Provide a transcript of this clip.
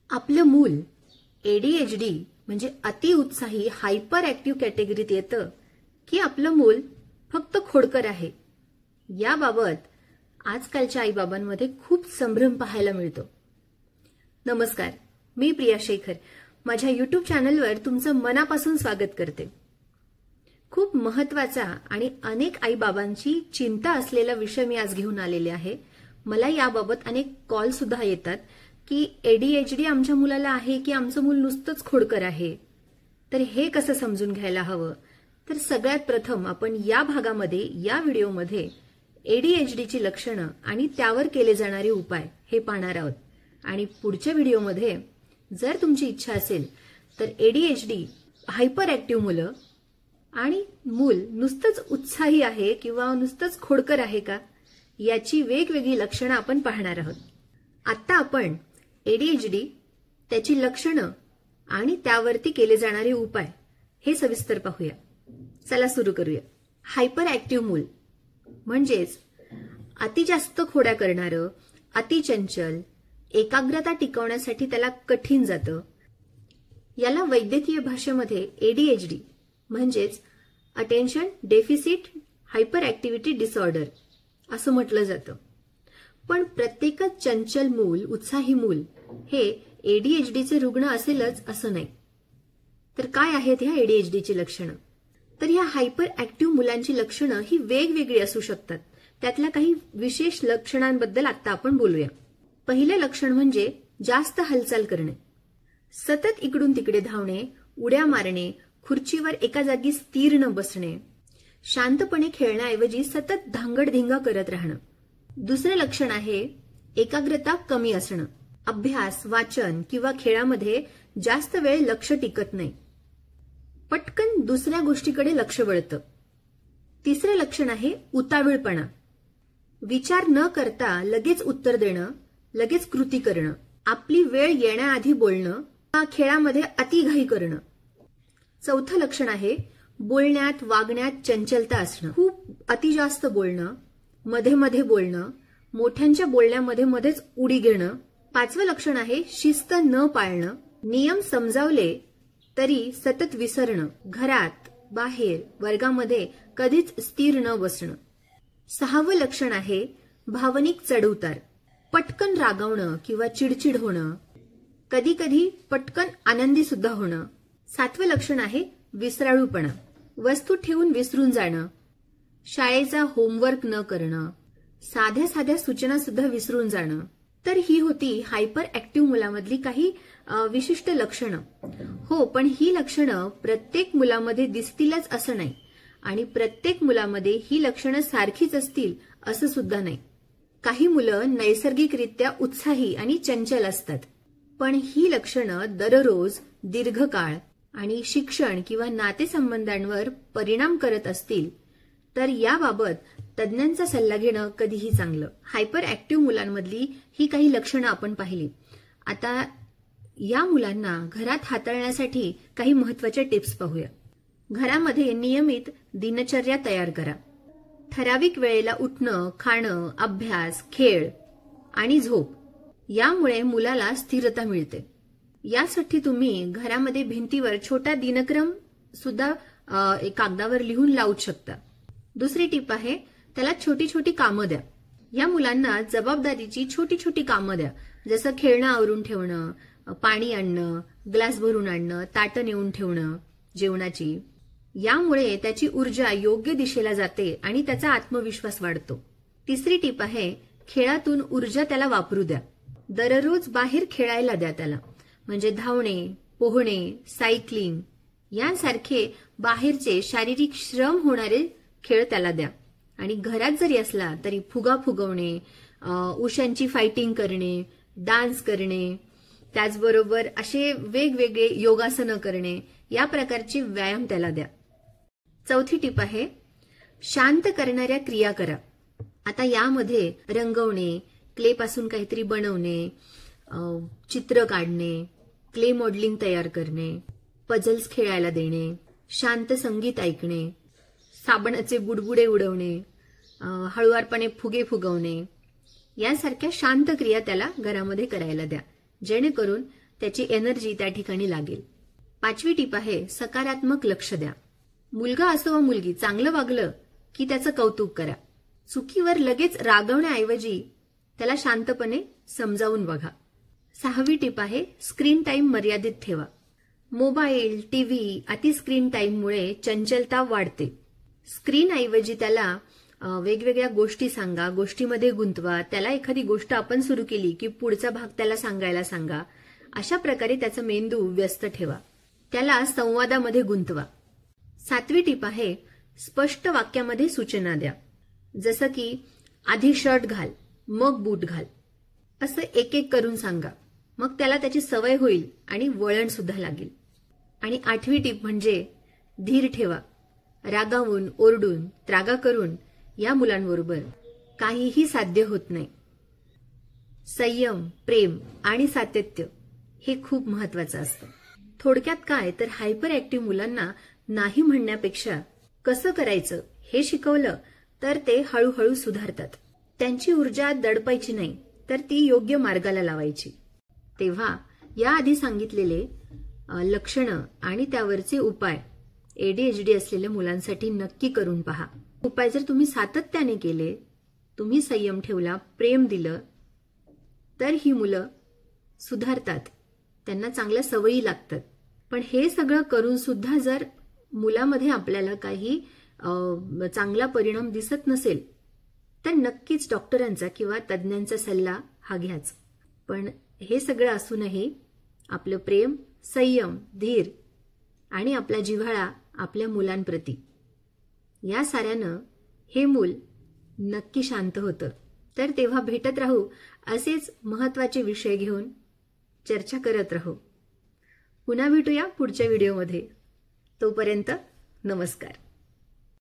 आपलं मूल एडीएचडी म्हणजे अतिउत्साही हायपर ऍक्टिव्ह कॅटेगरीत येतं की आपलं मूल फक्त खोडकर आहे, याबाबत आजकालच्या आईबाबांमध्ये खूप संभ्रम पाहायला मिळतो. नमस्कार, मी प्रिया शेखर माझ्या युट्यूब चॅनलवर तुमचं मनापासून स्वागत करते. खूप महत्वाचा आणि अनेक आईबाबांची चिंता असलेला विषय मी आज घेऊन आलेले आहे. मला याबाबत अनेक कॉल सुद्धा येतात की एडीएचडी आमच्या मुलाला आहे की आमचं मूल नुसतंच खोडकर आहे. तर हे कसं समजून घ्यायला हवं? तर सगळ्यात प्रथम आपण या भागामध्ये या व्हिडिओमध्ये एडीएचडीची लक्षणं आणि त्यावर केले जाणारे उपाय हे पाहणार आहोत. आणि पुढच्या व्हिडिओमध्ये जर तुमची इच्छा असेल तर एडीएचडी हायपर ऍक्टिव्ह मुलं आणि मूल नुसतंच उत्साही आहे किंवा नुसतंच खोडकर आहे का, याची वेगवेगळी लक्षणं आपण पाहणार आहोत. आता आपण एडीएचडी, त्याची लक्षणं आणि त्यावरती केले जाणारे उपाय हे सविस्तर पाहूया. चला सुरू करूया. हायपर ऍक्टिव्ह मूल म्हणजेच अति जास्त खोड्या करणारं, अतिचंचल, एकाग्रता टिकवण्यासाठी त्याला कठीण जातं. याला वैद्यकीय भाषेमध्ये एडीएचडी म्हणजेच attention deficit hyper activity disorder असं म्हटलं जातं. पण प्रत्येकच चंचल मूल, उत्साही मूल हे एडीएचडीचे रुग्ण असेलच असं नाही. तर काय आहेत ह्या एडीएचडीची लक्षणं? तर ह्या हायपर ऍक्टिव्ह मुलांची लक्षणं ही वेगवेगळी असू शकतात. त्यातल्या काही विशेष लक्षणांबद्दल आता आपण बोलूया. पहिले लक्षण म्हणजे जास्त हालचाल करणे, सतत इकडून तिकडे धावणे, उड्या मारणे, खुर्चीवर एका जागी स्थिर न बसणे, शांतपणे खेळण्याऐवजी सतत धांगडधिंगा करत राहणं. दुसरे लक्षण आहे एकाग्रता कमी असणं, अभ्यास, वाचन किंवा खेळामध्ये जास्त वेळ लक्ष टिकत नाही, पटकन दुसऱ्या गोष्टीकडे लक्ष वळतं. तिसरे लक्षण आहे उतावीळपणा, विचार न करता लगेच उत्तर देणं, लगेच कृती करणं, आपली वेळ येण्याआधी बोलणं, खेळामध्ये अतिघाई करणं. चौथं लक्षण आहे बोलण्यात, वागण्यात चंचलता असणं, खूप अति जास्त बोलणं, मध्ये मध्ये बोलणं, मोठ्यांच्या बोलण्यामध्ये मध्येच उडी घेणं. पाचवं लक्षण आहे शिस्त न पाळणं, नियम समजावले तरी सतत विसरणं, घरात, बाहेर, वर्गामध्ये कधीच स्थिर न बसणं. सहावं लक्षण आहे भावनिक चढउतार, पटकन रागावणं किंवा चिडचिड होणं, कधी कधी पटकन आनंदी सुद्धा होणं. सातवं लक्षण आहे विसराळूपणा, वस्तू ठेवून विसरून जाणं, शाळेचा होमवर्क न करणं, साध्या साध्या सूचना सुद्धा विसरून जाणं. तर ही होती हायपर ऍक्टिव्ह मुलामधली काही विशिष्ट लक्षणं. हो, पण ही लक्षणं प्रत्येक मुलामध्ये दिसतीलच असं नाही आणि प्रत्येक मुलामध्ये ही लक्षणं सारखीच असतील असं सुद्धा नाही. काही मुलं नैसर्गिकरित्या उत्साही आणि चंचल असतात, पण ही लक्षणं दररोज, दीर्घकाळ आणि शिक्षण किंवा नातेसंबंधांवर परिणाम करत असतील तर याबाबत तज्ज्ञांचा सल्ला घेणं कधीही चांगलं. हायपर ऍक्टिव्ह मुलांमधली ही काही लक्षणं आपण पाहिली. आता या मुलांना घरात हाताळण्यासाठी काही महत्वाच्या टिप्स पाहूया. घरामध्ये नियमित दिनचर्या तयार करा. ठराविक वेळेला उठणं, खाणं, अभ्यास, खेळ आणि झोप यामुळे मुलाला स्थिरता मिळते. यासाठी तुम्ही घरामध्ये भिंतीवर छोटा दिनक्रम सुद्धा कागदावर लिहून लावू शकता. दुसरी टिप आहे त्याला छोटी छोटी कामं द्या. या मुलांना जबाबदारीची छोटी छोटी कामं द्या, जसं खेळणं आवरून ठेवणं, पाणी आणणं, ग्लास भरून आणणं, ताटं नेऊन ठेवणं जेवणाची. यामुळे त्याची ऊर्जा योग्य दिशेला जाते आणि त्याचा आत्मविश्वास वाढतो. तिसरी टिप आहे खेळातून ऊर्जा त्याला वापरू द्या. दररोज बाहेर खेळायला द्या त्याला, म्हणजे धावणे, पोहणे, सायकलिंग यांसारखे बाहेरचे शारीरिक श्रम होणारे खेळ त्याला द्या. आणि घरात जरी असला तरी फुगा फुगवणे, उशांची फायटिंग करणे, डान्स करणे, त्याचबरोबर असे वेगवेगळे योगासनं करणे, या प्रकारचे व्यायाम त्याला द्या. चौथी टिप आहे शांत करणाऱ्या क्रिया करा. आता यामध्ये रंगवणे, क्ले पासून काहीतरी बनवणे, चित्र काढणे, क्ले मॉडेलिंग तयार करणे, पझल्स खेळायला देणे, शांत संगीत ऐकणे, साबणाचे बुडबुडे उडवणे, हळुवारपणे फुगे फुगवणे, यासारख्या शांत क्रिया त्याला घरामध्ये करायला द्या, जेणेकरून त्याची एनर्जी त्या ठिकाणी लागेल. 5वी टीप आहे सकारात्मक लक्ष द्या. मुलगा असो वा मुलगी चांगलं वागलं की त्याचं कौतुक करा. चुकीवर लगेच रागवण्याऐवजी त्याला शांतपणे समजावून बघा. 6वी टीप आहे स्क्रीन टाइम मर्यादित ठेवा. मोबाईल, टीव्ही, अति स्क्रीन टाइममुळे चंचलता वाढते. स्क्रीन ऐवजी त्याला वेगवेगळ्या गोष्टी सांगा, गोष्टीमध्ये गुंतवा. त्याला एखादी गोष्ट आपण सुरू केली की पुढचा भाग त्याला सांगायला सांगा. अशा प्रकारे त्याचा मेंदू व्यस्त ठेवा. त्याला संवादामध्ये गुंतवा. 7वी टीप आहे स्पष्ट वाक्यामध्ये सूचना द्या. जसं की आधी शर्ट घाल, मग बूट घाल, असं एक एक करून सांगा. मग त्याला त्याची सवय होईल आणि वळण सुद्धा लागेल. आणि 8वी टीप म्हणजे धीर ठेवा. रागावून, ओरडून, त्रागा करून या मुलांबरोबर काहीही साध्य होत नाही. संयम, प्रेम आणि सातत्य हे खूप महत्वाचं असतं. थोडक्यात काय तर हायपर ऍक्टिव्ह मुलांना नाही म्हणण्यापेक्षा कसं करायचं हे शिकवलं तर ते हळूहळू सुधारतात. त्यांची ऊर्जा दडपायची नाही तर ती योग्य मार्गाला लावायची. तेव्हा याआधी सांगितलेले लक्षणं आणि त्यावरचे उपाय एडीएचडी असलेल्या मुलांसाठी नक्की करून पहा. उपाय जर तुम्ही सातत्याने केले, तुम्ही संयम ठेवला, प्रेम दिलं, तर ही मुलं सुधारतात. त्यांना चांगल्या सवयी लागतात. पण हे सगळं करून सुद्धा जर मुलामध्ये आपल्याला काही चांगला परिणाम दिसत नसेल तर नक्कीच डॉक्टरांचा किंवा तज्ज्ञांचा सल्ला हा घ्याच. पण हे सगळं असूनही आपलं प्रेम, संयम, धीर आणि आपला जिव्हाळा आपल्या मुलांप्रती या साऱ्यानं हे मूल नक्की शांत होतं. तर तेव्हा भेटत राहू असेच महत्वाचे विषय घेऊन चर्चा करत राहू. पुन्हा भेटूया पुढच्या व्हिडिओमध्ये. तोपर्यंत नमस्कार.